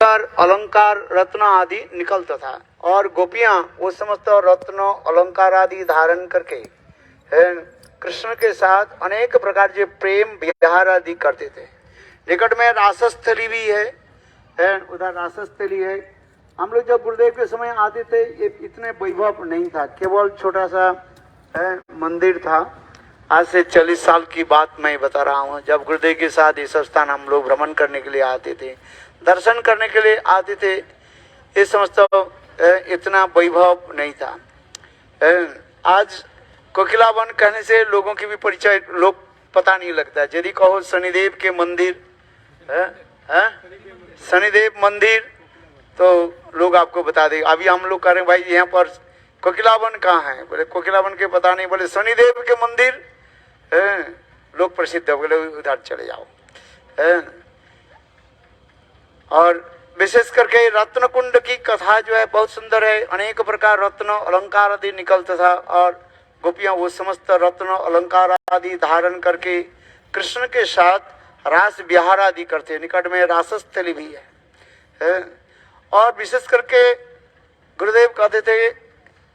प्रकार अलंकार रत्न आदि निकलता था और गोपियां वो समस्त रत्न अलंकार आदि धारण करके कृष्ण के साथ अनेक प्रकार के प्रेम विहार आदि करते थे। निकट में रासस्थली भी है, उधर रासस्थली है। हम लोग जब गुरुदेव के समय आते थे ये इतने वैभव नहीं था, केवल छोटा सा मंदिर था। आज से 40 साल की बात मैं बता रहा हूँ, जब गुरुदेव के साथ इस स्थान हम लोग भ्रमण करने के लिए आते थे, दर्शन करने के लिए आते थे। ये समस्त इतना वैभव नहीं था। आज कोकिला वन कहने से लोगों की भी परिचय लोग पता नहीं लगता। यदि कहो शनिदेव के मंदिर, शनिदेव मंदिर, तो लोग आपको बता देंगे। अभी हम लोग कह रहे हैं भाई यहाँ पर कोकिला वन कहाँ है, बोले कोकिला वन के पता नहीं, बोले शनिदेव के मंदिर लोग प्रसिद्ध है, बोले उधर चले जाओ। और विशेष करके रत्न कुंड की कथा जो है बहुत सुंदर है। अनेक प्रकार रत्न अलंकार आदि निकलता था और गोपियां वो समस्त रत्न अलंकार आदि धारण करके कृष्ण के साथ रास विहार आदि करते। निकट में रासस्थली भी है। और विशेष करके गुरुदेव कहते थे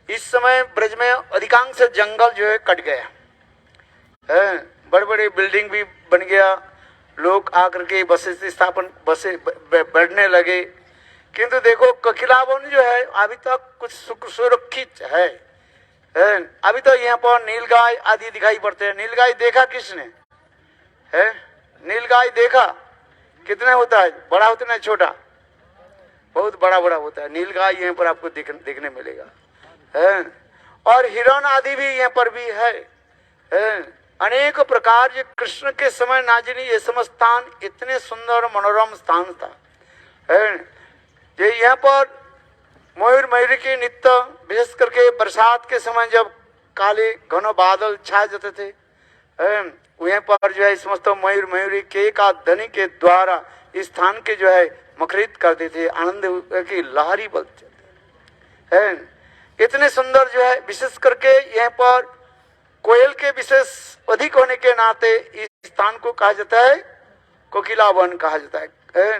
इस समय ब्रज में अधिकांश जंगल जो है कट गया है, बड़े बड़े बिल्डिंग भी बन गया, लोग आकर के बसें स्थापन बसें बढ़ने लगे। किंतु देखो कोकिला वन जो है अभी तक कुछ सुरक्षित है। अभी तो यहाँ पर नीलगाय आदि दिखाई पड़ते हैं। नीलगाय देखा किसने है? नीलगाय देखा? कितना होता है, बड़ा होता है छोटा? बहुत बड़ा बड़ा होता है। नीलगाय यहाँ पर आपको देखने मिलेगा है। और हिरण आदि भी यहाँ पर भी है। अनेक प्रकार ये कृष्ण के समय नाजिनी ये समस्त स्थान इतने सुंदर मनोरम स्थान था। ये यहाँ पर मयूर मयूरी के नित्य, विशेष करके बरसात के समय जब काले घन बादल छा जाते थे, वहाँ पर जो है समस्त मयूर मयूरी के का ध्वनि के द्वारा इस स्थान के जो है मखरित करते थे, आनंद की लहरी बलते थे। इतने सुंदर जो है, विशेष करके यहाँ पर कोयल के विशेष अधिक होने के नाते इस स्थान को कहा जाता है कोकिला वन कहा जाता है।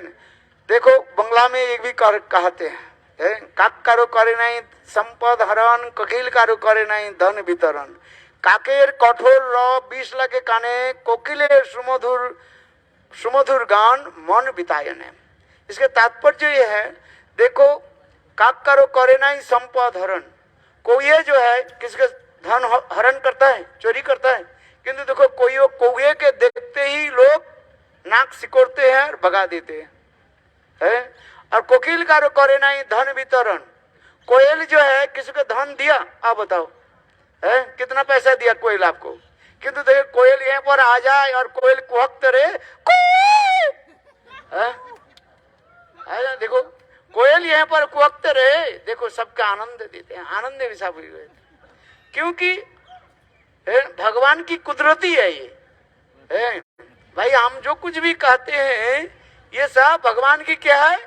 देखो बंगला में एक भी कहते हैं, काक कारो करे नहीं संपद हरण, कोकिल कारो करे नहीं धन वितरण, काकेर कठोर र विष लगे काने, कोकिलेर सुमधुर सुमधुर गान मन बितायन है। इसके तात्पर्य ये है, देखो काक कारो करे नहीं संपद हरण, कोई जो है किसके धन हरण करता है, चोरी करता है, किंतु देखो कोई कौए के देखते ही लोग नाक सिकोड़ते हैं और भगा देते हैं। और कोकिल का करे नहीं धन वितरण, कोयल जो है किसी को धन दिया, आप बताओ कितना पैसा दिया कोयल आपको, किंतु देखो कोयल यहाँ पर आ जाए और कोयल कुहकते रहे, देखो कोयल यहाँ पर कुहकते रहे, देखो सबका आनंद देते हैं, आनंद विषा हुए, क्योंकि भगवान की कुदरती है ये। भाई हम जो कुछ भी कहते हैं ये सब भगवान की क्या है,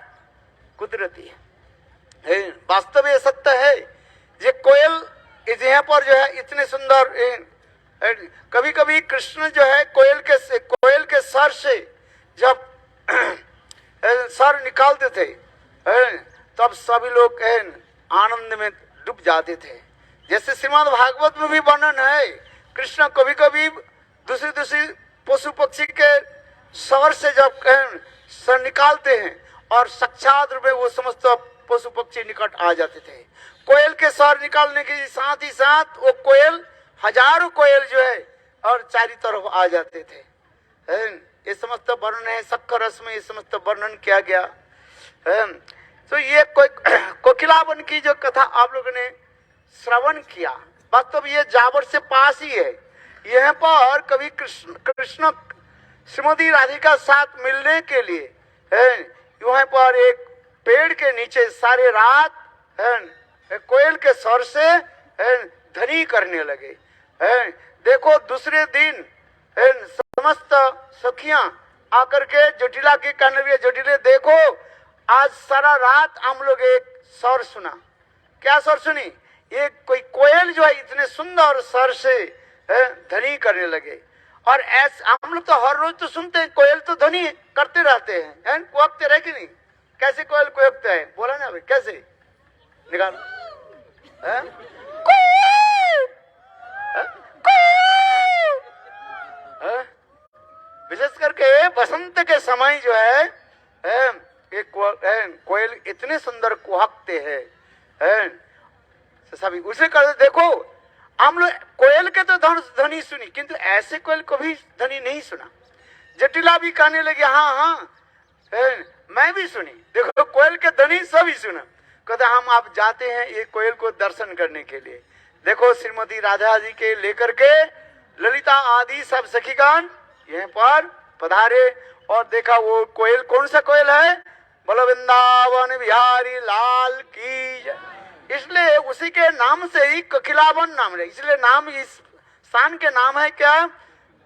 कुदरती है। वास्तव ये सत्य है। ये कोयल यहाँ पर जो है इतने सुंदर, कभी कभी कृष्ण जो है कोयल के सर से जब सर निकालते थे तब सभी लोग आनंद में डूब जाते थे। जैसे श्रीमद् भागवत में भी वर्णन है, कृष्ण कभी कभी दूसरी पशु पक्षी के सर से जब सर निकालते हैं और साक्षात रूप में वो समस्त पशु पक्षी निकट आ जाते थे। कोयल के सर निकालने के साथ ही साथ वो कोयल, हजारों कोयल जो है और चारों तरफ आ जाते थे। ये समस्त वर्णन है, शक्कर रस में ये समस्त वर्णन किया गया। तो ये कोकिला वन की जो कथा आप लोगों ने श्रवण किया, वास्तव ये जावर से पास ही है। यहाँ पर कभी कृष्ण श्रीमती राधिका साथ मिलने के लिए यहाँ पर एक पेड़ के नीचे सारे रात कोयल के स्वर से ध्वनि करने लगे। देखो दूसरे दिन समस्त सखियां आकर के जटिला की कहने लगे, जटिले देखो आज सारा रात हम लोग एक स्वर सुना। क्या स्वर सुनी? एक कोई कोयल जो है इतने सुंदर स्वर से ध्वनि करने लगे। और ऐसे हम लोग तो हर रोज तो सुनते हैं, कोयल तो ध्वनि करते रहते हैं, कुहकते रहे कि नहीं, कैसे कोयल कोयकता है, बोला ना भाई, कैसे निकालो? विशेष करके बसंत के समय जो है एक कोयल इतने सुंदर कुहकते हैं, सभी उसे कर देखो। हम लोग कोयल के तो ध्वनि सुनी, किंतु ऐसे कोयल को भी ध्वनि नहीं सुना। जटिला भी कहने लगे हाँ हाँ मैं भी सुनी, देखो कोयल के ध्वनि सभी सुना। कहते हम आप जाते हैं ये कोयल को दर्शन करने के लिए। देखो श्रीमती राधा जी के लेकर के ललिता आदि सब सखीगण यहाँ पर पधारे और देखा वो कोयल कौन सा कोयल है, बोलो वृंदावन बिहारी लाल की जय। इसलिए उसी के नाम से ही कोकिलावन नाम है, इसलिए नाम इस स्थान के नाम है क्या,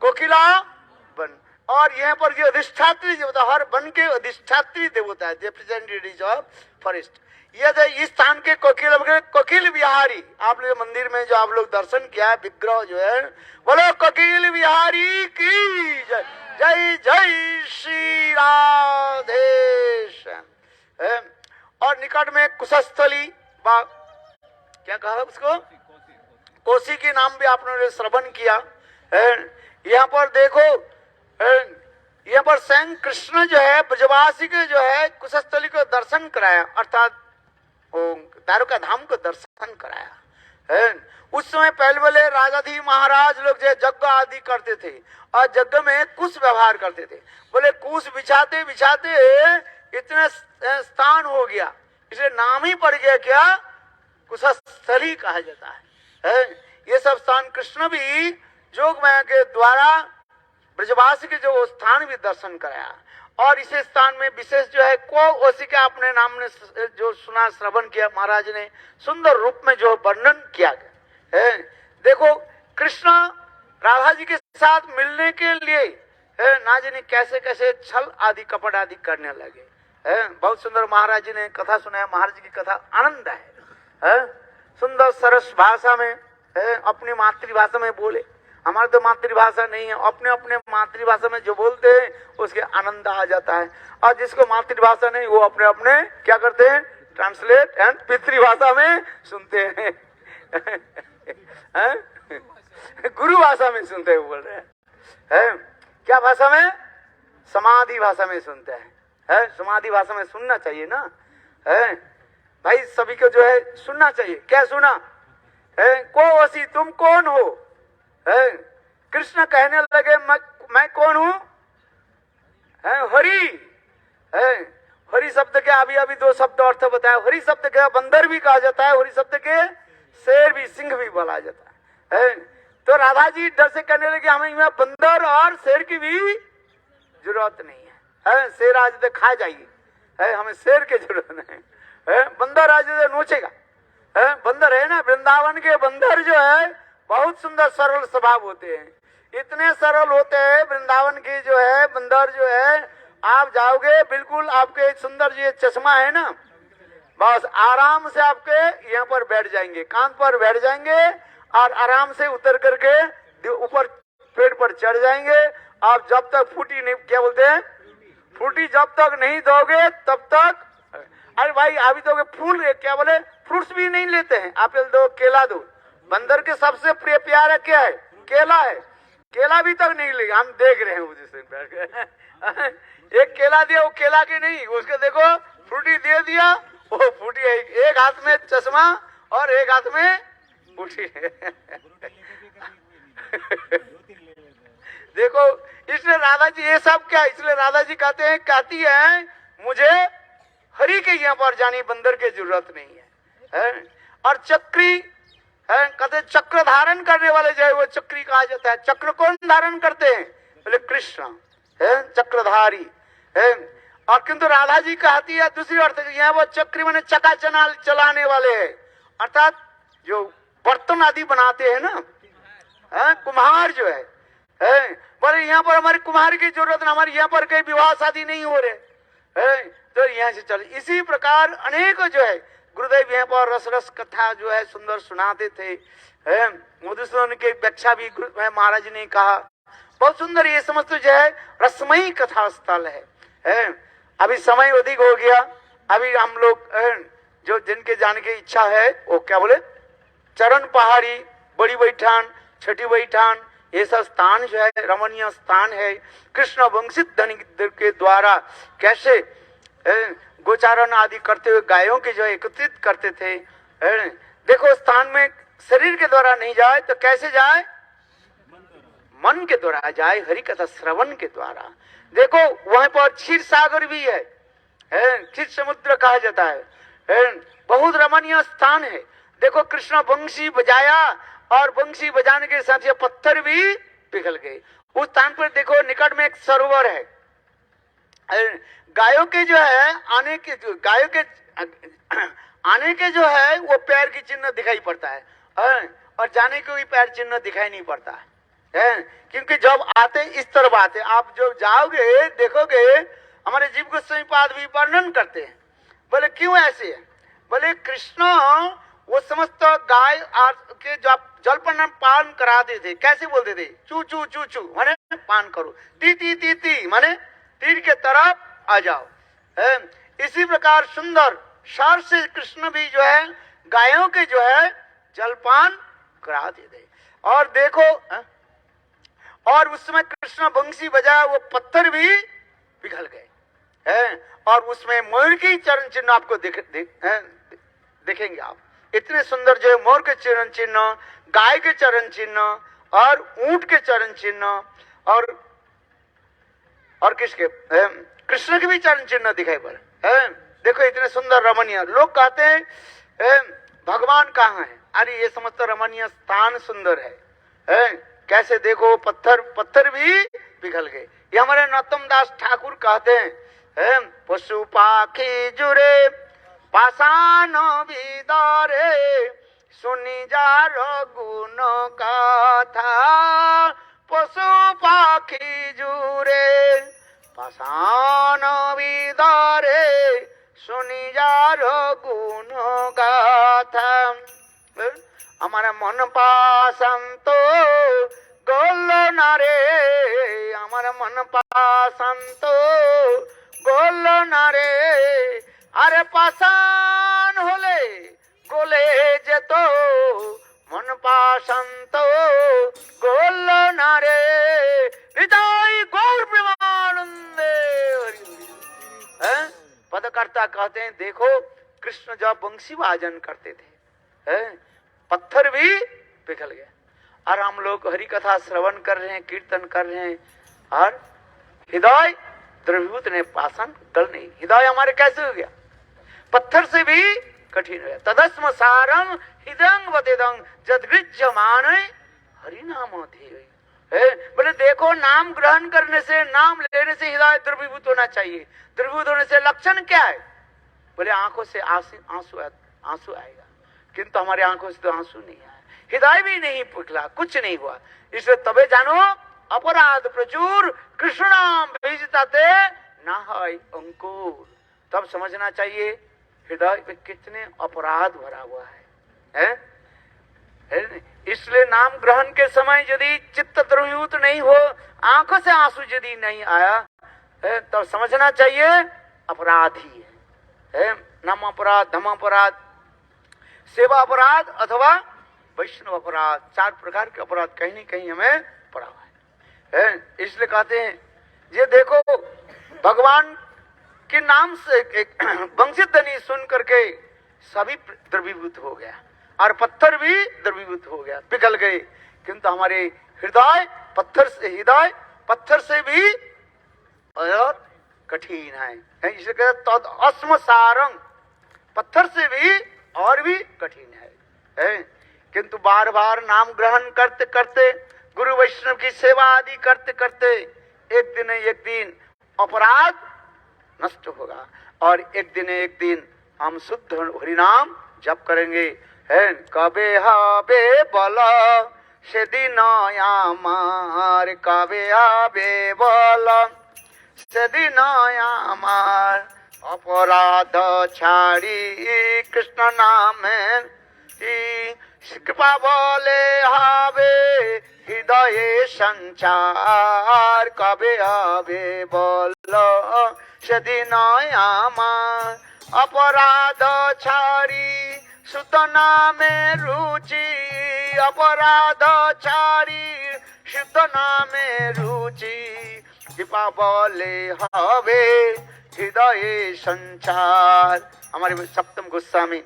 कोकिलावन। और यहाँ पर जो अधिष्ठात्री देवता, हर वन के अधिष्ठात्री देवता है, रिप्रेजेंटेटिव ऑफ फॉरेस्ट। ये इस स्थान के कोकिल बिहारी, आप लोग मंदिर में जो आप लोग दर्शन किया है विग्रह जो है, बोलो कोकिल बिहारी की जय। जय जय श्री राधे। और निकट में कुशस्थली क्या कहा उसको, कोसी के नाम भी आपने श्रवण किया। यहाँ पर देखो यहाँ पर स्वयं कृष्ण जो है ब्रजवासी के जो है कुशस्थली को दर्शन कराया, अर्थात द्वारका धाम को दर्शन कराया। उस समय पहले राजाधी महाराज लोग जो यज्ञ आदि करते थे और यज्ञ में कुश व्यवहार करते थे। बोले कुश बिछाते बिछाते इतने स्थान हो गया, इसलिए नाम ही पड़ गया क्या, कुशस्थली कहा जाता है। ये सब स्थान कृष्ण भी जोग माया के द्वारा ब्रजवासी के जो स्थान भी दर्शन कराया। और इस स्थान में विशेष जो है को उसी के अपने नाम ने जो सुना श्रवण किया, महाराज ने सुंदर रूप में जो वर्णन किया गया है। देखो कृष्ण राधा जी के साथ मिलने के लिए ना जाने कैसे कैसे छल आदि कपट आदि करने लगे। बहुत सुंदर महाराज जी ने कथा सुनाया, महाराज जी की कथा आनंद है। सुंदर सरस भाषा में अपनी मातृभाषा में बोले, हमारी तो मातृभाषा नहीं है, अपने अपने मातृभाषा में जो बोलते हैं उसके आनंद आ जाता है। और जिसको मातृभाषा नहीं वो अपने अपने क्या करते हैं, ट्रांसलेट एंड पितृभाषा में सुनते हैं। गुरु भाषा में सुनते हैं, बोल रहे हैं क्या भाषा में, समाधि भाषा में सुनते हैं। समाधि भाषा में सुनना चाहिए ना भाई, सभी को जो है सुनना चाहिए। क्या सुना को वसी तुम कौन हो, कृष्ण कहने लगे मैं कौन हूं, हरि। हरि शब्द के अभी अभी दो शब्द अर्थ बताया। हरि शब्द के बंदर भी कहा जाता है, हरि शब्द के शेर भी, सिंह भी बोला जाता है। तो राधा जी डर से कहने लगे हमें यहाँ बंदर और शेर की भी जरूरत नहीं है। शेर आज तो खा जाइए, हमें शेर की जरूरत नहीं है। बंदर आज तो नोचेगा। बंदर है ना, वृंदावन के बंदर जो है बहुत सुंदर सरल स्वभाव होते हैं, इतने सरल होते हैं वृंदावन की जो है बंदर जो है। आप जाओगे बिल्कुल आपके सुंदर जो चश्मा है ना, बस आराम से आपके यहाँ पर बैठ जाएंगे, कान पर बैठ जाएंगे और आराम से उतर करके ऊपर पेड़ पर चढ़ जाएंगे। आप जब तक फूटी नहीं, क्या बोलते हैं, फूटी जब तक नहीं दोगे तब तक, अरे भाई अभी तो फूल क्या बोले, फ्रूट्स भी नहीं लेते हैं, एप्पल दो केला दो। बंदर के सबसे प्रिय प्यारा क्या है, केला है, केला भी तक नहीं लेगा। हम देख रहे हैं उसे बैठ के एक केला दिया, वो केला के नहीं, उसके देखो फ्रूटी दे दिया, वो फ्रूटी एक हाथ में चश्मा और एक हाथ में फ्रूटी। देखो इसलिए राधा जी ये सब क्या, इसलिए राधा जी कहती है मुझे हरि के यहाँ पर जाने बंदर की जरूरत नहीं है। और चक्री कहते चक्र धारण करने वाले जो है वो चक्री कहा जाता है। चक्र कौन धारण करते हैं, बोले कृष्ण है चक्रधारी है। और किंतु राधा जी कहती है दूसरी अर्थ यहाँ वो चक्री माने चका चलाने वाले हैं, अर्थात जो बर्तन आदि बनाते हैं ना, कुम्हार जो है बोले यहाँ पर हमारे कुम्हार की जरूरत नहीं, हमारे यहाँ पर कई विवाह शादी नहीं हो रहे तो यहाँ से चल। इसी प्रकार अनेक जो है गुरुदेव यहाँ पर रस रस कथा जो है सुंदर सुनाते थे। मधुसूदन की व्याख्या भी महाराज ने कहा, बहुत सुंदर। ये समस्त जो है रसमयी कथा स्थल है। अभी समय अधिक हो गया, अभी हम लोग जो जिनके जाने की इच्छा है वो क्या बोले, चरण पहाड़ी, बड़ी बैठान, छठी बैठान, ये सब स्थान जो है रमणीय स्थान है। कृष्ण वंशित धन के द्वारा कैसे गोचारण आदि करते हुए गायों की जो एकत्रित करते थे। देखो स्थान में शरीर के द्वारा नहीं जाए तो कैसे जाए, मन के द्वारा जाए, हरि कथा श्रवण के द्वारा। देखो वहां पर क्षीर सागर भी है, क्षीर समुद्र कहा जाता है, बहुत रमणीय स्थान है। देखो कृष्ण बंशी बजाया और बंशी बजाने के साथ ये पत्थर भी पिघल गए। उस स्थान पर देखो निकट में एक सरोवर है। गायों के जो है आने के जो है वो पैर की चिन्ह दिखाई पड़ता है, और जाने को भी पैर चिन्ह दिखाई नहीं पड़ता है, क्योंकि जब आते इस तरफ आते, आप जो जाओगे देखोगे हमारे जीव गोस्वामी पाद भी वर्णन करते हैं। बोले क्यों ऐसे है, बोले कृष्ण वो समस्त गाय के जलपान पान कराते थे। कैसे बोलते थे, चू चू चू चू माने पान करो, ती ती ती ती माने तीर के तरफ आ जाओ। इसी प्रकार सुंदर सार से कृष्ण भी जो है गायों के जो है जलपान कराते थे। और देखो और उस समय कृष्ण बंशी बजाया, वो पत्थर भी पिघल गए, और उसमें मयूर की चरण चिन्ह आपको देखेंगे आप। इतने सुंदर जो है मोर के चरण चिन्ह, गाय के चरण चिन्ह और ऊंट के चरण चिन्ह और किसके, कृष्ण के भी चरण चिन्ह दिखाई पड़े। देखो इतने सुंदर रमणीय। लोग कहते हैं भगवान कहाँ है, अरे ये समस्त रमणीय स्थान सुंदर है। कैसे देखो पत्थर भी पिघल गए। ये हमारे नौतम दास ठाकुर कहते हैं, पशु पाखी जुरे पाषाण विदारे, सुनी जा गुण कथा, पशु पाखी जुरे पाषाण विदारे, सुनी जा गुण गाथा। हमारा मन पासंतो गोल नारे, हमारा मन पासंतो गोल नारे, अरे पाषाण होले गोले जेतो, मन पासंतो गोल नारे, हृदय गौर प्रेमानंदे। पदकर्ता कहते हैं देखो कृष्ण जब वंशी वाजन करते थे, पत्थर भी पिघल गया। और हम लोग हरि कथा श्रवण कर रहे हैं, कीर्तन कर रहे हैं, और हृदय द्रवीभूत ने पाषाण गल नहीं। हृदय हमारे कैसे हो गया, पत्थर से भी कठिन हो गया। तदस्म सारम हृदयं वदेदं जदगृह्यमान हरि नाम ध्येय। बोले देखो नाम ग्रहण करने से, नाम लेने से हृदय द्रवीभूत होना चाहिए। द्रवीभूत होने से लक्षण क्या है, बोले आंखों से आंसू आएगा, किंतु हमारे आंखों से तो आंसू नहीं आया, हृदय भी नहीं पिघला, कुछ नहीं हुआ। इसलिए तबे जानो अपराध प्रचुर कृष्ण नाम बीजताते ना है अंकुर। तब समझना चाहिए हृदय में कितने अपराध भरा हुआ है। इसलिए नाम ग्रहण के समय यदि चित्त द्रवीभूत नहीं हो, आंखों से आंसू यदि नहीं आया, तब समझना चाहिए अपराधी है। नाम अपराध, धम अपराध, सेवा अपराध अथवा वैष्णव अपराध, 4 प्रकार के अपराध कहीं न कहीं हमें पड़ा हुआ है। इसलिए कहते हैं ये देखो भगवान के नाम से वंशित ध्वनि सुन करके सभी द्रवीभूत हो गया, और पत्थर भी द्रवीभूत हो गया, पिघल गए। किंतु हमारे हृदय पत्थर से भी और कठिन है। इसलिए कहते तद अस्म सारंग, पत्थर से भी और भी कठिन है। किंतु बार बार नाम ग्रहण करते करते, गुरु वैष्णव की सेवा आदि करते करते एक दिन अपराध नष्ट होगा, और एक दिन हम शुद्ध हरिनाम जप करेंगे। कबे हबे बला से दिन आमार, कबे हबे बला से दिन आमार, अपराध छाड़ी कृष्ण नाम कृपा बोले हावे हृदय संचार, कबे हबे बोलो सेदिन आमार अपराध छाड़ी सुत नामे रुचि, अपराध छाड़ी सुत नामे रुचि, कृपा बोले हवे हृदय संचार। हमारे सप्तम गोस्वामी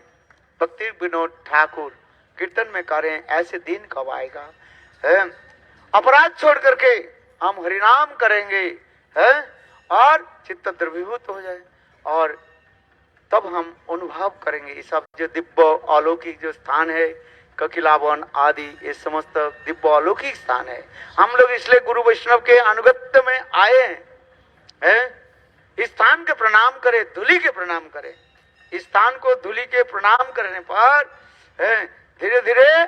भक्ति विनोद ठाकुर कीर्तन में करें, ऐसे दिन कब आएगा है? अपराध छोड़ करके हम हरिनाम करेंगे है, और चित्त द्रवीभूत हो जाए, और तब हम अनुभव करेंगे ये सब जो दिव्य अलौकिक जो स्थान है, ककिलावन आदि, ये समस्त दिव्य अलौकिक स्थान है। हम लोग इसलिए गुरु वैष्णव के अनुगत्य में आए हैं। इस स्थान के प्रणाम करें, धूलि के प्रणाम करें। इस स्थान को धूलि के प्रणाम करने पर धीरे धीरे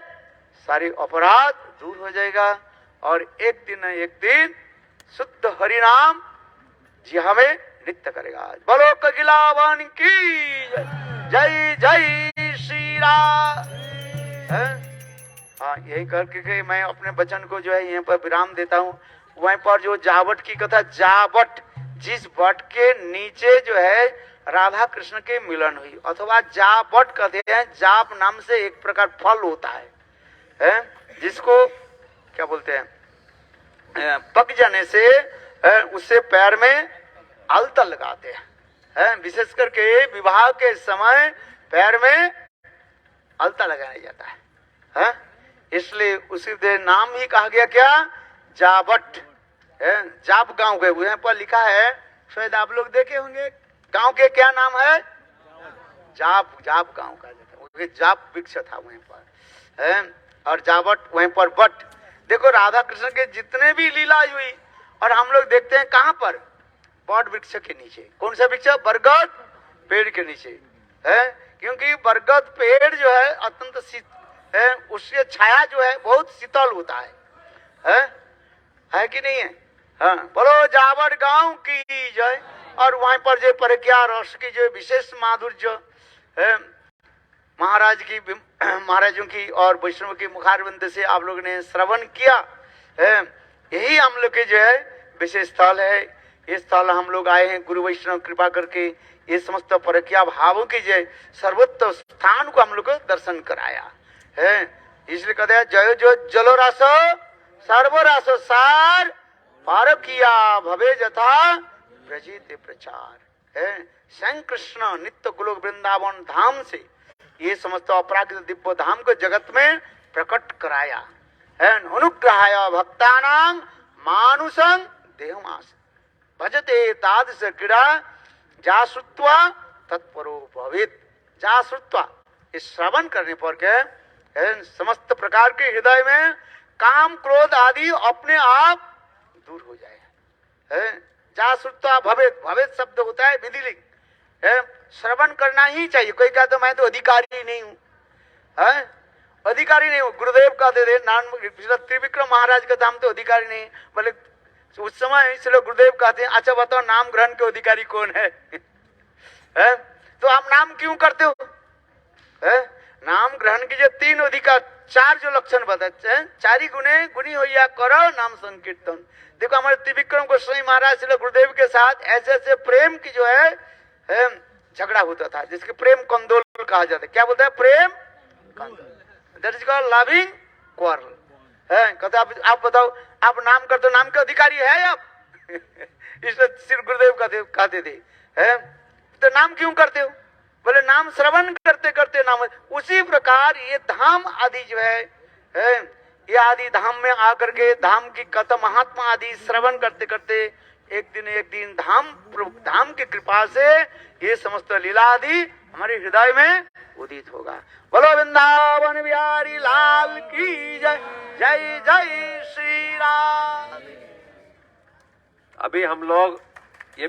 सारी अपराध दूर हो जाएगा, और एक दिन न एक दिन शुद्ध हरिनाम जी हमें नित्य करेगा। बोलो ककिलावन की जय, जय श्री राम। हाँ, यही करके मैं अपने वचन को जो है यहाँ पर विराम देता हूँ। वहीं पर जो जावट की कथा, जावट, जिस वट के नीचे जो है राधा कृष्ण के मिलन हुई, अथवा जावट कहते हैं। जाप नाम से एक प्रकार फल होता है जिसको क्या बोलते हैं, पक जाने से उससे पैर में अलता लगाते हैं। विशेष करके विवाह के समय पैर में अलता लगाया जाता है, इसलिए उसी दे नाम ही कहा गया क्या, जावट। जाप गांव के वहां पर लिखा है, शायद आप लोग देखे होंगे, गांव के क्या नाम है, जाप, जाप गांव का जाप वृक्ष था वहीं पर, और जावट वहीं पर बट। देखो राधा कृष्ण के जितने भी लीला हुई, और हम लोग देखते हैं कहाँ पर, बट वृक्ष के नीचे। कौन सा वृक्ष, बरगद पेड़ के नीचे है, क्योंकि बरगद पेड़ जो है अत्यंत शीत है, उसकी छाया जो है बहुत शीतल होता है कि नहीं है। हाँ, बोलो जावट गांव की जय। और वहीं पर जो परक्या रस की जो विशेष माधुर्य है, महाराज की, महाराजों की और वैष्णव की मुखारविंद से आप लोगों ने श्रवण किया है। यही हम लोग के जो है विशेष स्थल है। ये स्थल हम लोग आए हैं गुरु वैष्णव कृपा करके, ये समस्त परक्या भावों की जय सर्वोत्तम स्थान को हम लोग को दर्शन कराया है। इसलिए कहते हैं जय जो जलो रास सर्वरास सार, पारकिया भवे जथा ब्रजित प्रचार है। स्वयं कृष्ण नित्य गोलोक वृंदावन धाम से ये समस्त अपराकृत दिव्य धाम को जगत में प्रकट कराया है। अनुग्रहाय भक्तानां मानुषं देहमास भजते तादृश क्रीड़ा जा श्रुत्वा तत्परो भवेत्। जा श्रुत्वा, इस श्रवण करने पर क्या है, समस्त प्रकार के हृदय में काम क्रोध आदि अपने आप दूर हो जाए। जा श्रुत्वा भवेत्, भवेत् शब्द होता है विधिलिंग, श्रवण करना ही चाहिए। कोई कहता मैं तो अधिकारी नहीं हूँ, अधिकारी नहीं हूँ। गुरुदेव कहते थे, नान त्रिविक्रम महाराज का हम तो अधिकारी नहीं, बोले उस समय इसलिए गुरुदेव कहते हैं अच्छा बताओ नाम ग्रहण के अधिकारी कौन है? तो आप नाम क्यों करते हो? नाम ग्रहण की जो तीन अधिकार, चार जो लक्षण बताते हैं, चारी गुणे गुणी होइया करो नाम संकीर्तन। देखो हमारे त्रिविक्रम गोस्वामी महाराज श्री गुरुदेव के साथ ऐसे ऐसे प्रेम की जो है झगड़ा होता था, जिसके प्रेम कंदोल कहा जाता है। क्या बोलता है? प्रेम कंदोल, that is called loving quarrel. कहते आप बताओ, आप नाम करते हो, नाम के अधिकारी है आप? इसलिए श्री गुरुदेव कहते थे तो नाम क्यों करते हो? बोले नाम श्रवण करते करते नाम। उसी प्रकार ये धाम आदि जो है ये आदि धाम में आकर के धाम की कथा महात्मा आदि श्रवण करते करते एक दिन धाम की कृपा से ये समस्त लीला आदि हमारे हृदय में उदित होगा। बोलो वृंदावन बिहारी लाल की जय, जय जय श्री राम। अभी हम लोग ये